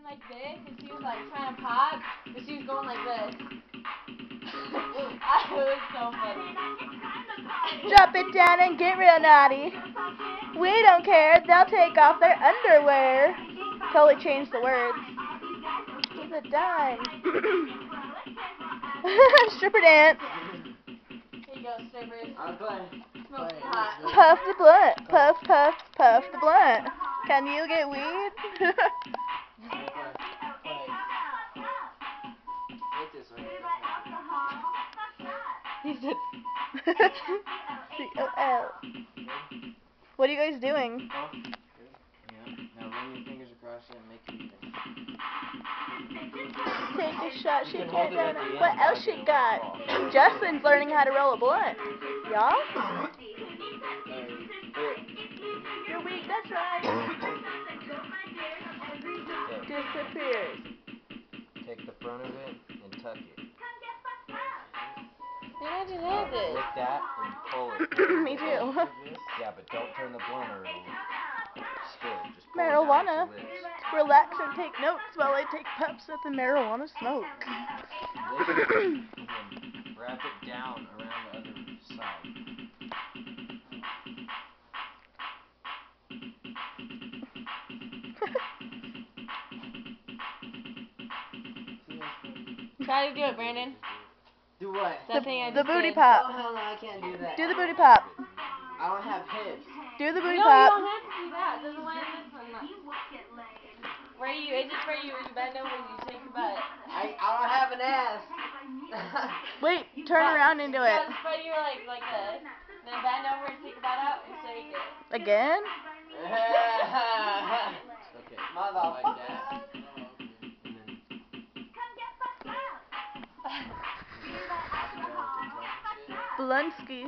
like this, and she was like trying to pop, but she was going like this. It was so funny. Drop it down and get real naughty. We don't care, they'll take off their underwear. Totally changed the words. Give a dime. Stripper dance. Here you go, strippers. I'm playing. Smoke pot. Puff the blunt. Puff, puff, puff the blunt. Can you get weed? He said, C-O-L. What are you guys doing? Yeah. Now run your fingers across it and make it even. Take a shot, she can't down. What else she got? Justin's learning how to roll a blunt. Y'all? You're weak, that's right. Disappears. Take the front of it and tuck it. imagine that did. Lick that and pull it. Me too. Yeah, but don't turn the blunt or it'll spill. Just pull Marijuana. it down with your lips. Relax and take notes while I take puffs of the marijuana smoke. Lick it and then wrap it down around the other side. Try to do it, Brandon. Do what? That thing I The just booty did. Oh, pop. hell no, I can't do that. Do the booty pop. I don't have hips. Do the booty No, pop. you don't have to do that. There's a way in this one. Where you, it's just where you bend over and you shake your butt. I don't have an ass. Wait, turn around and do it. Just spread your legs like this. Then bend over and stick your butt out and shake it. Again? Okay. Motherfucker. Blunsky.